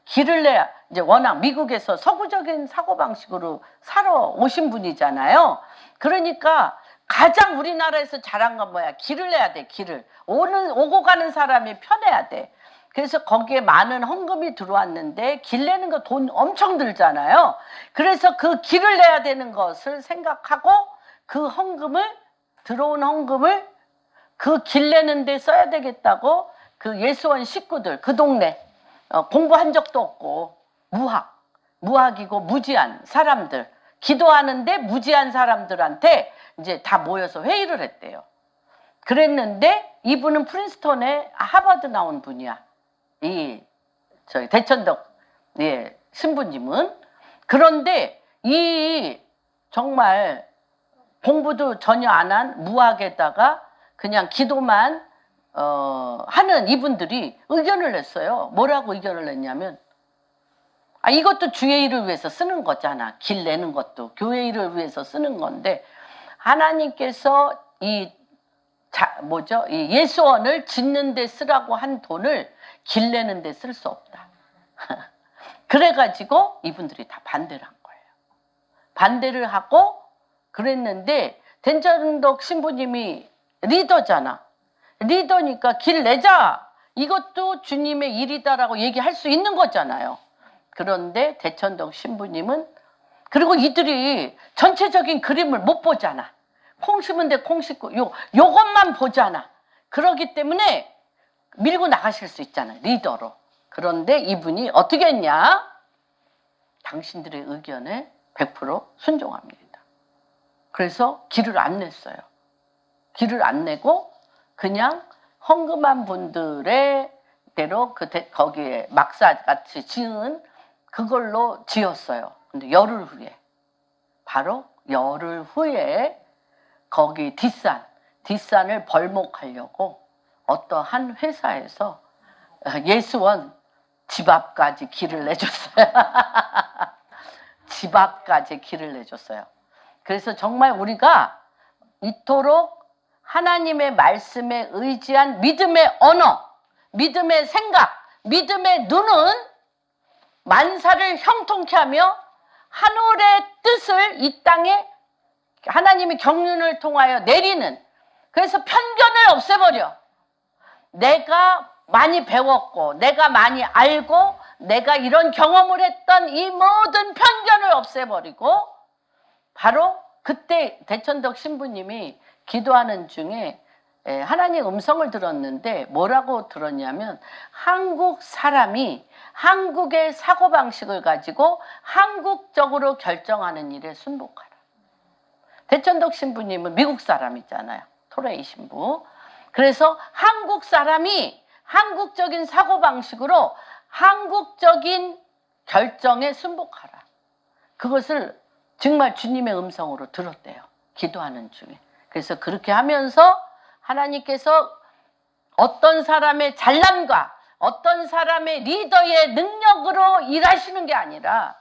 길을 내야, 이제 워낙 미국에서 서구적인 사고방식으로 살아 오신 분이잖아요. 그러니까 가장 우리나라에서 잘한 건 뭐야? 길을 내야 돼, 길을. 오고 가는 사람이 편해야 돼. 그래서 거기에 많은 헌금이 들어왔는데 길 내는 거 돈 엄청 들잖아요. 그래서 그 길을 내야 되는 것을 생각하고 그 들어온 헌금을 그 길 내는 데 써야 되겠다고 그 예수원 식구들, 그 동네, 공부한 적도 없고 무학이고 무지한 사람들, 기도하는데 무지한 사람들한테 이제 다 모여서 회의를 했대요. 그랬는데 이분은 프린스턴에 하버드 나온 분이야. 저희 대천덕 신부님은. 그런데 정말 공부도 전혀 안 한 무학에다가 그냥 기도만 하는 이분들이 의견을 냈어요. 뭐라고 의견을 냈냐면, 이것도 주의 일을 위해서 쓰는 거잖아. 길 내는 것도 교회 일을 위해서 쓰는 건데 하나님께서 이 예수원을 짓는 데 쓰라고 한 돈을 길 내는 데 쓸 수 없다. 그래가지고 이분들이 다 반대를 한 거예요. 반대를 하고 그랬는데 대천덕 신부님이 리더잖아. 리더니까 길 내자. 이것도 주님의 일이다라고 얘기할 수 있는 거잖아요. 그런데 대천덕 신부님은, 그리고 이들이 전체적인 그림을 못 보잖아. 콩 심은 데 콩 심고 요것만 보잖아. 그러기 때문에 밀고 나가실 수 있잖아, 리더로. 그런데 이분이 어떻게 했냐? 당신들의 의견에 100% 순종합니다. 그래서 길을 안 냈어요. 길을 안 내고 그냥 헌금한 분들의 대로 거기에 막사같이 지은 그걸로 지었어요. 근데 열흘 후에 거기 뒷산을 벌목하려고 어떠한 회사에서 예수원 집 앞까지 길을 내줬어요. 집 앞까지 길을 내줬어요. 그래서 정말 우리가 이토록 하나님의 말씀에 의지한 믿음의 언어, 믿음의 생각, 믿음의 눈은 만사를 형통케 하며 하늘의 뜻을 이 땅에 하나님의 경륜을 통하여 내리는, 그래서 편견을 없애버려. 내가 많이 배웠고 내가 많이 알고 내가 이런 경험을 했던 이 모든 편견을 없애버리고, 바로 그때 대천덕 신부님이 기도하는 중에 하나님 음성을 들었는데 뭐라고 들었냐면, 한국 사람이 한국의 사고방식을 가지고 한국적으로 결정하는 일에 순복하라. 대천덕 신부님은 미국 사람이잖아요. 토레이 신부. 그래서 한국 사람이 한국적인 사고방식으로 한국적인 결정에 순복하라. 그것을 정말 주님의 음성으로 들었대요. 기도하는 중에. 그래서 그렇게 하면서 하나님께서 어떤 사람의 잘남과 어떤 사람의 리더의 능력으로 일하시는 게 아니라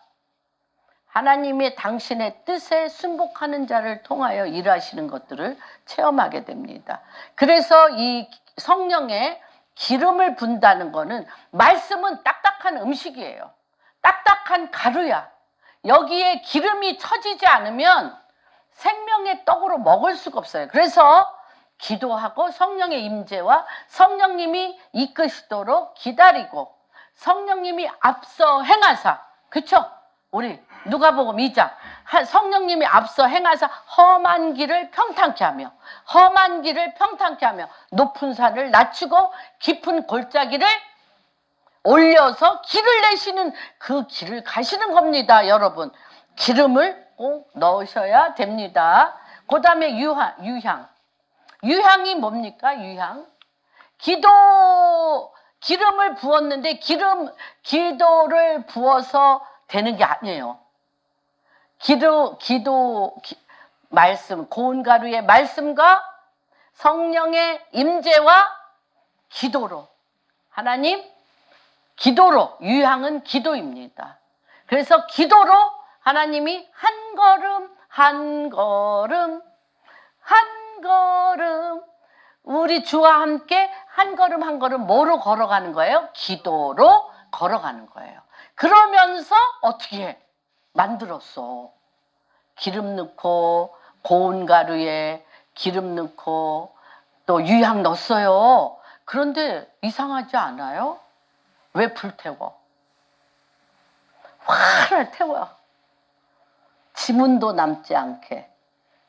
하나님의 당신의 뜻에 순복하는 자를 통하여 일하시는 것들을 체험하게 됩니다. 그래서 이 성령의 기름을 분다는 것은, 말씀은 딱딱한 음식이에요. 딱딱한 가루야. 여기에 기름이 쳐지지 않으면 생명의 떡으로 먹을 수가 없어요. 그래서 기도하고 성령의 임재와 성령님이 이끄시도록 기다리고, 성령님이 앞서 행하사, 그쵸? 우리 누가복음 2장, 성령님이 앞서 행하사 험한 길을 평탄케 하며, 험한 길을 평탄케 하며 높은 산을 낮추고 깊은 골짜기를 올려서 길을 내시는, 그 길을 가시는 겁니다. 여러분, 기름을 꼭 넣으셔야 됩니다. 그 다음에 유향이 뭡니까? 유향. 기름을 부었는데 기도를 부어서 되는 게 아니에요. 말씀, 고운 가루의 말씀과 성령의 임재와 기도로, 하나님, 기도로, 유향은 기도입니다. 그래서 기도로 하나님이 한 걸음 한 걸음 한 걸음, 우리 주와 함께 한 걸음 한 걸음 뭐로 걸어가는 거예요? 기도로 걸어가는 거예요. 그러면서 어떻게 해? 만들었어. 기름 넣고 고운 가루에 기름 넣고 또 유향 넣었어요. 그런데 이상하지 않아요? 왜 불태워? 화를 태워. 지문도 남지 않게.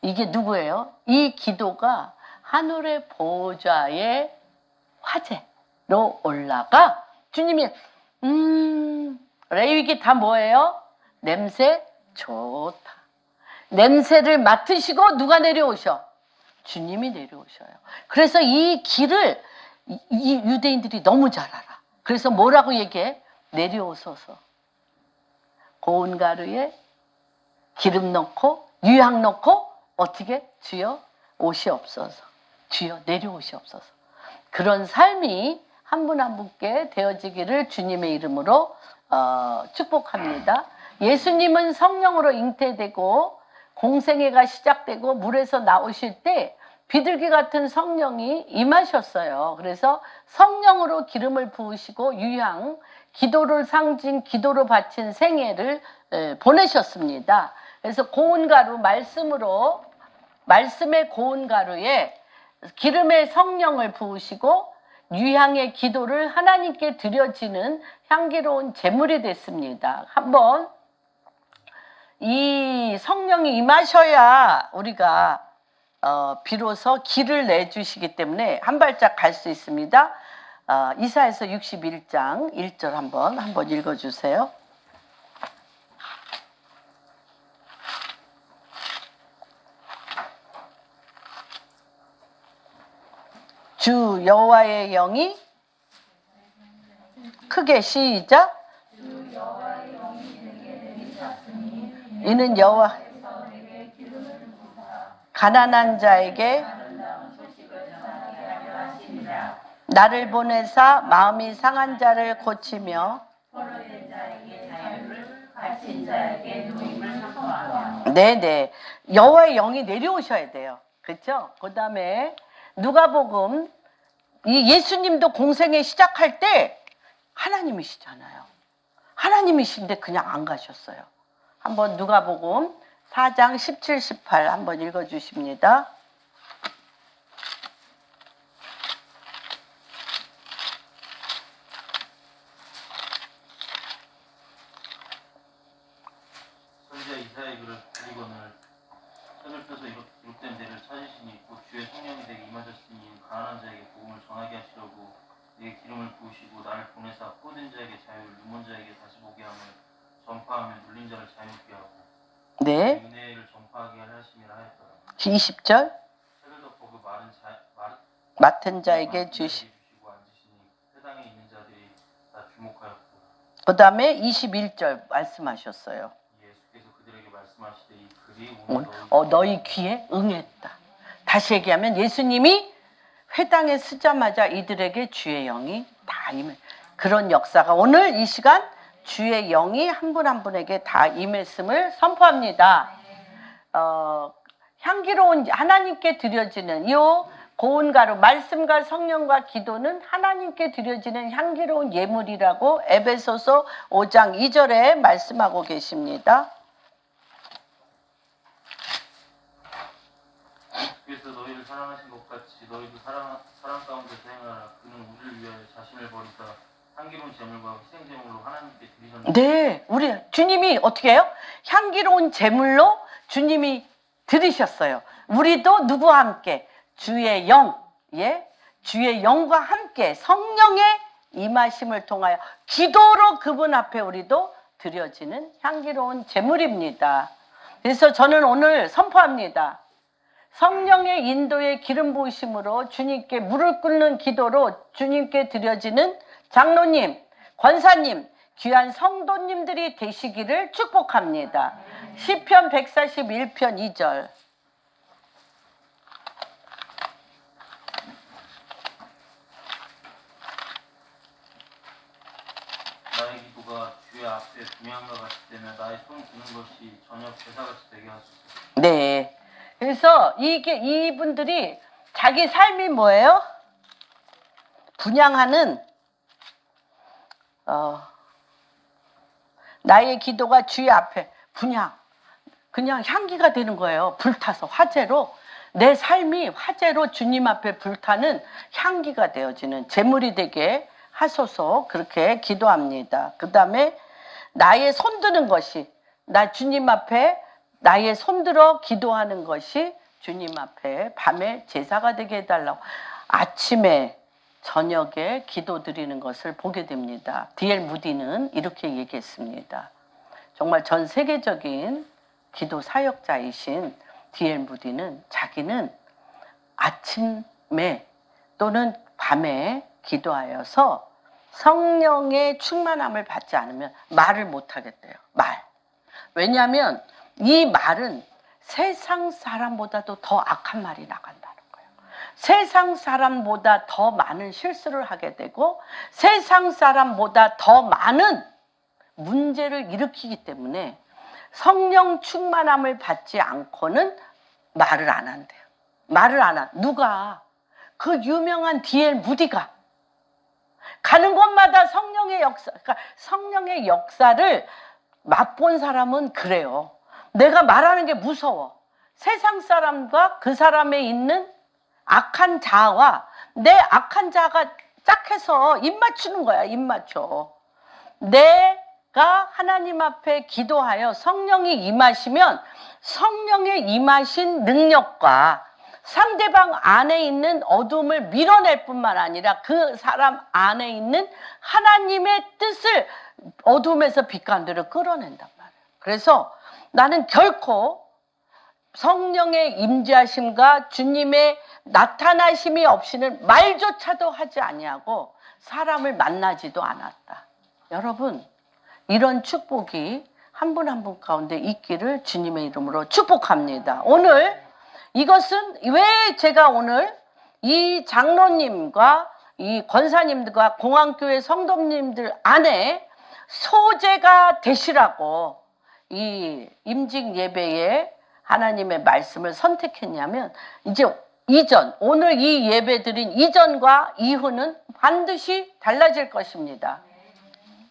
이게 누구예요? 이 기도가 하늘의 보좌의 화제로 올라가. 주님이 레위기 다 뭐예요? 냄새 좋다. 냄새를 맡으시고 누가 내려오셔? 주님이 내려오셔요. 그래서 이 길을 이 유대인들이 너무 잘 알아. 그래서 뭐라고 얘기해? 내려오소서. 고운 가루에 기름 넣고 유향 넣고 어떻게? 주여 오시옵소서. 주여 내려오시옵소서. 그런 삶이 한 분 한 분께 되어지기를 주님의 이름으로 축복합니다. 예수님은 성령으로 잉태되고 공생애가 시작되고 물에서 나오실 때 비둘기 같은 성령이 임하셨어요. 그래서 성령으로 기름을 부으시고 유향, 기도를 상징, 기도로 바친 생애를 보내셨습니다. 그래서 고운 가루, 말씀의 고운 가루에 기름의 성령을 부으시고 유향의 기도를 하나님께 드려지는 향기로운 제물이 됐습니다. 한번 이 성령이 임하셔야 우리가 비로소 길을 내주시기 때문에 한 발짝 갈 수 있습니다. 이사야서 61장 1절 한번 읽어주세요. 주 여호와의 영이 크게 시작. 이는 여호와 가난한 자에게 나를 보내사 마음이 상한 자를 고치며 갇힌 자에게 누임을 선포하며. 네네. 여호와의 영이 내려오셔야 돼요. 그렇죠? 그 다음에 누가복음, 이 예수님도 공생애 시작할 때 하나님이시잖아요. 하나님이신데 그냥 안 가셨어요. 한번 누가복음 4장 17, 18 한번 읽어주십니다. 선지자 이사야의 글을 그리고는 손을 펴서 이룩된 데를 찾으시니 곧 주의 성령이 내게 임하셨으니 가난한 자에게 복음을 전하게 하시려고 내게 기름을 부으시고 나를 보내사 꼬든 자에게 자유를 눈먼 자에게 다시 보게 함을 전파하며 눌린 자를 자유케 하고 네. 은혜를 전파하게 하심이라 하였더라. 20절. 책을 덮고 그 맡은 자에게 주시. 주시고 앉으시니 세상에 있는 자들이 다 주목하였고 그 다음에 21절 말씀하셨어요. 예수께서 그들에게 말씀하시되 이 글이 오늘 오늘 너희 귀에 응했다. 다시 얘기하면 예수님이 회당에 쓰자마자 이들에게 주의 영이 다 임해. 그런 역사가 오늘 이 시간 주의 영이 한 분 한 분에게 다 임했음을 선포합니다. 향기로운 하나님께 드려지는 이 고운 가루, 말씀과 성령과 기도는 하나님께 드려지는 향기로운 예물이라고 에베소서 5장 2절에 말씀하고 계십니다. 그래서 너희를 사랑하신 것 같이 너희도 사랑 가운데 행하라. 그는 우리를 위하여 자신을 버리사 향기로운 제물과 희생 제물로 하나님께 드리셨느니라. 네, 우리 주님이 어떻게 해요? 향기로운 제물로 주님이 드리셨어요. 우리도 누구와 함께? 주의 영, 예, 주의 영과 함께 성령의 임하심을 통하여 기도로 그분 앞에 우리도 드려지는 향기로운 제물입니다. 그래서 저는 오늘 선포합니다. 성령의 인도의 기름 부으심으로 주님께 무릎 꿇는 기도로 주님께 드려지는 장로님, 권사님, 귀한 성도님들이 되시기를 축복합니다. 시편 141편 2절. 나의 기도가 주의 앞에 분향과 같이 되며 나의 손 드는 것이 저녁 제사같이 되게 하소서. 네. 그래서 이분들이 자기 삶이 뭐예요? 분향하는 나의 기도가 주의 앞에 분향, 그냥 향기가 되는 거예요. 불타서 화재로 내 삶이 화재로 주님 앞에 불타는 향기가 되어지는 제물이 되게 하소서 그렇게 기도합니다. 그 다음에 나의 손드는 것이 나 주님 앞에 나의 손들어 기도하는 것이 주님 앞에 밤에 제사가 되게 해달라고 아침에 저녁에 기도 드리는 것을 보게 됩니다. D.L. 무디는 이렇게 얘기했습니다. 정말 전 세계적인 기도 사역자이신 D.L. 무디는 자기는 아침에 또는 밤에 기도하여서 성령의 충만함을 받지 않으면 말을 못 하겠대요. 말. 왜냐하면 이 말은 세상 사람보다도 더 악한 말이 나간다는 거예요. 세상 사람보다 더 많은 실수를 하게 되고 세상 사람보다 더 많은 문제를 일으키기 때문에 성령 충만함을 받지 않고는 말을 안 한대요. 말을 안 한. 누가? 그 유명한 D.L. 무디가 가는 곳마다 성령의 역사, 그러니까 성령의 역사를 맛본 사람은 그래요. 내가 말하는 게 무서워. 세상 사람과 그 사람에 있는 악한 자아와 내 악한 자아가 짝해서 입 맞추는 거야. 입 맞춰. 내가 하나님 앞에 기도하여 성령이 임하시면 성령의 임하신 능력과 상대방 안에 있는 어둠을 밀어낼 뿐만 아니라 그 사람 안에 있는 하나님의 뜻을 어둠에서 빛 가운데로 끌어낸단 말이에요. 그래서 나는 결코 성령의 임재하심과 주님의 나타나심이 없이는 말조차도 하지 아니하고 사람을 만나지도 않았다. 여러분, 이런 축복이 한 분 한 분 가운데 있기를 주님의 이름으로 축복합니다. 오늘 이것은 왜 제가 오늘 이 장로님과 이 권사님들과 공안교회 성도님들 안에 소재가 되시라고 이 임직 예배에 하나님의 말씀을 선택했냐면, 이제 오늘 이 예배 드린 이전과 이후는 반드시 달라질 것입니다.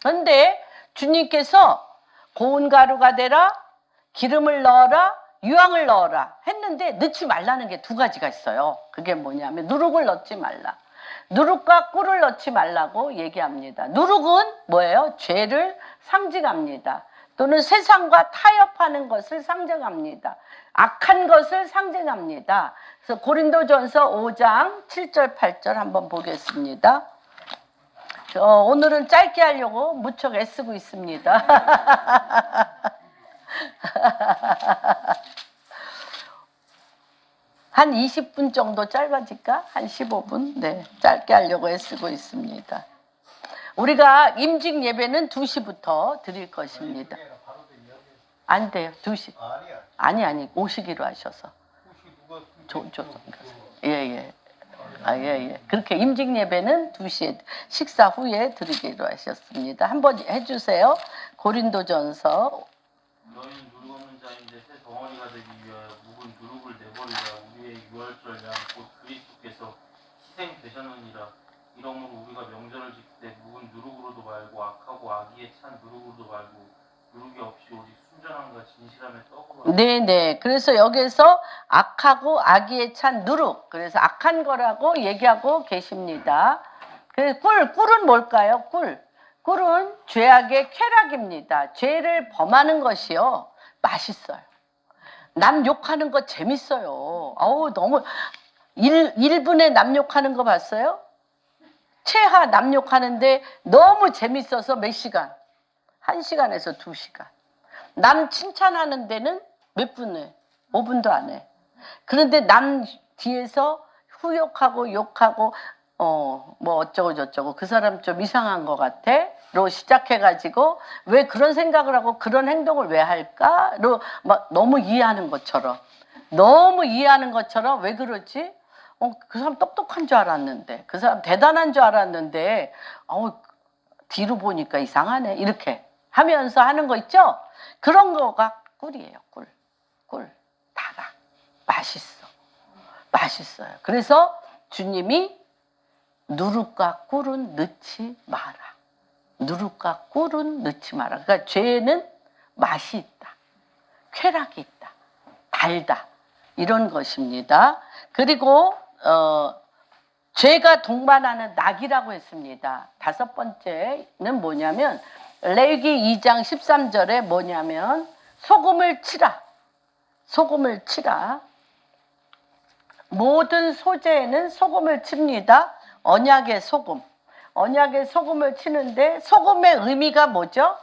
그런데 주님께서 고운 가루가 되라, 기름을 넣어라, 유황을 넣어라 했는데 넣지 말라는 게 두 가지가 있어요. 그게 뭐냐면 누룩을 넣지 말라. 누룩과 꿀을 넣지 말라고 얘기합니다. 누룩은 뭐예요? 죄를 상징합니다. 또는 세상과 타협하는 것을 상징합니다. 악한 것을 상징합니다. 그래서 고린도전서 5장 7절 8절 한번 보겠습니다. 오늘은 짧게 하려고 무척 애쓰고 있습니다. 한 20분 정도 짧아질까? 한 15분? 네, 짧게 하려고 애쓰고 있습니다. 우리가 임직 예배는 2시부터 드릴 것입니다. 안 돼요, 2시. 아니, 오시기로 하셔서. 예. 그렇게 임직 예배는 2시에 식사 후에 드리기로 하셨습니다. 한번 해주세요. 고린도전서. 너희는 누룩 없는 자인데 새 덩어리가 되기 위하여 묵은 누룩을 내버리라. 우리의 유월절 양 곧 그리스도께서 희생되셨느니라. 이러므로 우리가 명절을 지킬 때 묵은 누룩으로도 말고 악하고 악의에 찬 누룩으로도 말고 누룩이 없이 오직 순전함과 진실함의 떡으로. 네네. 그래서 여기서 악하고 악의에 찬 누룩, 그래서 악한 거라고 얘기하고 계십니다. 그래서 꿀은 뭘까요? 꿀은 죄악의 쾌락입니다. 죄를 범하는 것이요, 맛있어요. 남 욕하는 거 재밌어요. 너무 1분에 남 욕하는 거 봤어요? 최하 남 욕하는데 너무 재밌어서 몇 시간? 1시간에서 2시간. 남 칭찬하는 데는 몇 분에? 5분도 안 해. 그런데 남 뒤에서 후욕하고 욕하고 뭐 어쩌고 저쩌고 그 사람 좀 이상한 것 같아? 로 시작해가지고 왜 그런 생각을 하고 그런 행동을 왜 할까? 로 막 너무 이해하는 것처럼 왜 그러지? 그 사람 똑똑한 줄 알았는데, 그 사람 대단한 줄 알았는데 뒤로 보니까 이상하네, 이렇게 하면서 하는 거 있죠? 그런 거가 꿀이에요. 꿀 달아, 맛있어요. 그래서 주님이 누룩과 꿀은 넣지 마라. 그러니까 죄에는 맛이 있다, 쾌락이 있다, 달다, 이런 것입니다. 그리고 죄가 동반하는 낙이라고 했습니다. 5번째는 뭐냐면 레위기 2장 13절에 뭐냐면 소금을 치라. 모든 소재에는 소금을 칩니다. 언약의 소금을 치는데, 소금의 의미가 뭐죠?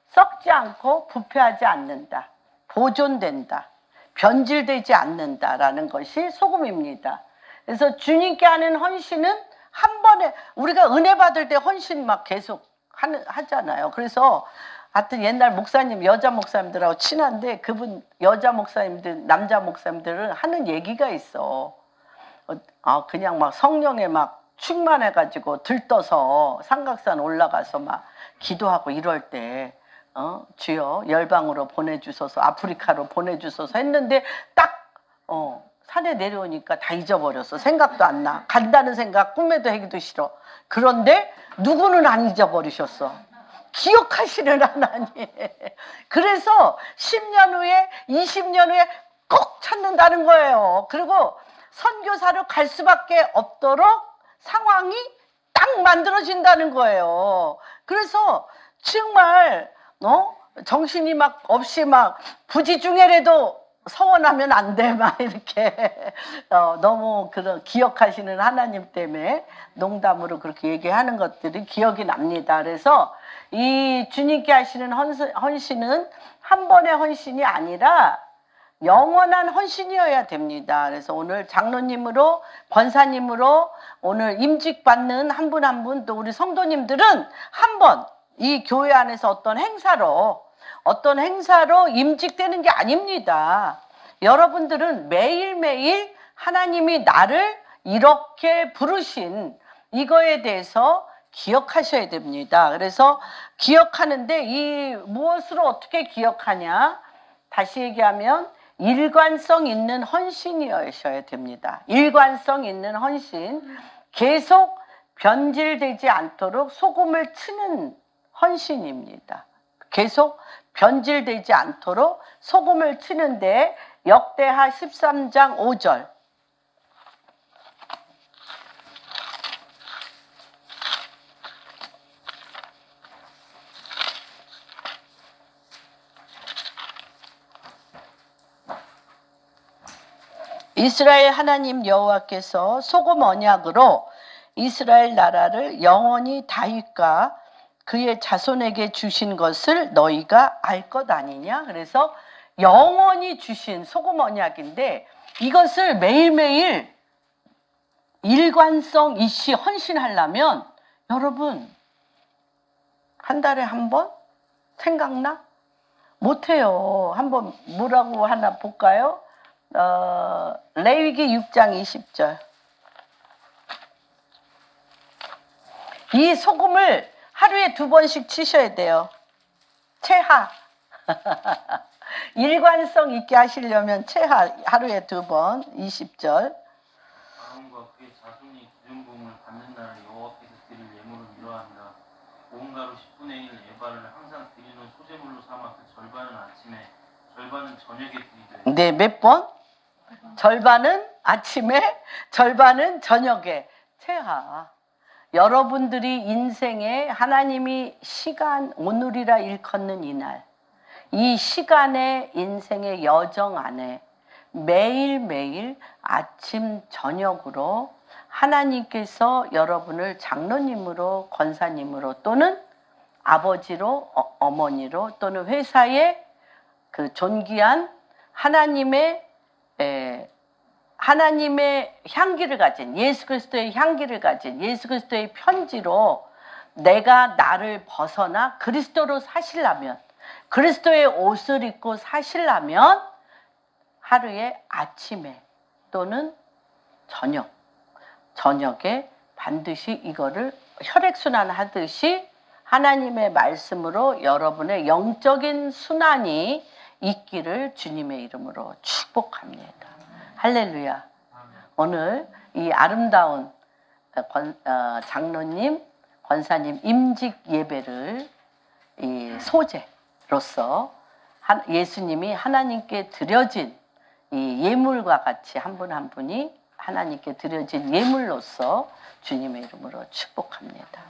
썩지 않고 부패하지 않는다, 보존된다, 변질되지 않는다라는 것이 소금입니다. 그래서 주님께 하는 헌신은 한 번에, 우리가 은혜 받을 때 헌신 막 계속 하잖아요. 그래서 하여튼 옛날 목사님, 여자 목사님들하고 친한데, 그분 여자 목사님들, 남자 목사님들은 하는 얘기가 있어. 그냥 막 성령에 막 충만해가지고 들떠서 삼각산 올라가서 막 기도하고 이럴 때 주여 열방으로 보내주소서, 아프리카로 보내주소서 했는데 딱 산에 내려오니까 다 잊어버렸어. 생각도 안 나. 간다는 생각 꿈에도 하기도 싫어. 그런데 누구는 안 잊어버리셨어. 기억하시는 하나님. 그래서 10년 후에 20년 후에 꼭 찾는다는 거예요. 그리고 선교사로 갈 수밖에 없도록 상황이 딱 만들어진다는 거예요. 그래서 정말 정신이 막 없이 막 부지중해라도 서원하면 안 돼, 막 이렇게 너무 그런 기억하시는 하나님 때문에 농담으로 그렇게 얘기하는 것들이 기억이 납니다. 그래서 이 주님께 하시는 헌신은 한 번의 헌신이 아니라 영원한 헌신이어야 됩니다. 그래서 오늘 장로님으로, 권사님으로 오늘 임직받는 한 분 한 분, 또 우리 성도님들은 한 번 이 교회 안에서 어떤 행사로 임직되는 게 아닙니다. 여러분들은 매일매일 하나님이 나를 이렇게 부르신 이거에 대해서 기억하셔야 됩니다. 그래서 기억하는데 이 무엇으로 어떻게 기억하냐? 다시 얘기하면 일관성 있는 헌신이어셔야 됩니다. 일관성 있는 헌신. 계속 변질되지 않도록 소금을 치는 헌신입니다. 계속 변질되지 않도록 소금을 치는데 역대하 13장 5절. 이스라엘 하나님 여호와께서 소금 언약으로 이스라엘 나라를 영원히 다윗과 그의 자손에게 주신 것을 너희가 알 것 아니냐? 그래서 영원히 주신 소금 언약인데 이것을 매일매일 일관성 있이 헌신하려면 여러분 한 달에 한 번? 생각나? 못해요. 한번 뭐라고 하나 볼까요? 레위기 6장 20절. 이 소금을 하루에 2번씩 치셔야 돼요. 체하. 일관성 있게 하시려면 체하 하루에 2번 20절. 아론과 그의 자손이 기름 부음을 받는 날 여호와께서 드릴 예물은 이러합니다. 고운 가루 10분의 1 에바를 항상 드리는 소제물로 삼아 그 절반은 아침에 절반은 저녁에 드리되. 네, 몇 번? 절반은 아침에, 절반은 저녁에. 체하. 여러분들이 인생에 하나님이 시간, 오늘이라 일컫는 이날, 이 시간의 인생의 여정 안에 매일매일 아침, 저녁으로 하나님께서 여러분을 장로님으로, 권사님으로 또는 아버지로, 어머니로 또는 회사의 그 존귀한 하나님의 향기를 가진 예수 그리스도의 향기를 가진 예수 그리스도의 편지로 내가 나를 벗어나 그리스도로 사시려면 그리스도의 옷을 입고 사시려면 하루에 아침에 또는 저녁에 반드시 이거를 혈액순환 하듯이 하나님의 말씀으로 여러분의 영적인 순환이 있기를 주님의 이름으로 축복합니다. 할렐루야. 오늘 이 아름다운 장로님, 권사님 임직 예배를 이 소재로서 예수님이 하나님께 드려진 이 예물과 같이 한 분 한 분이 하나님께 드려진 예물로서 주님의 이름으로 축복합니다.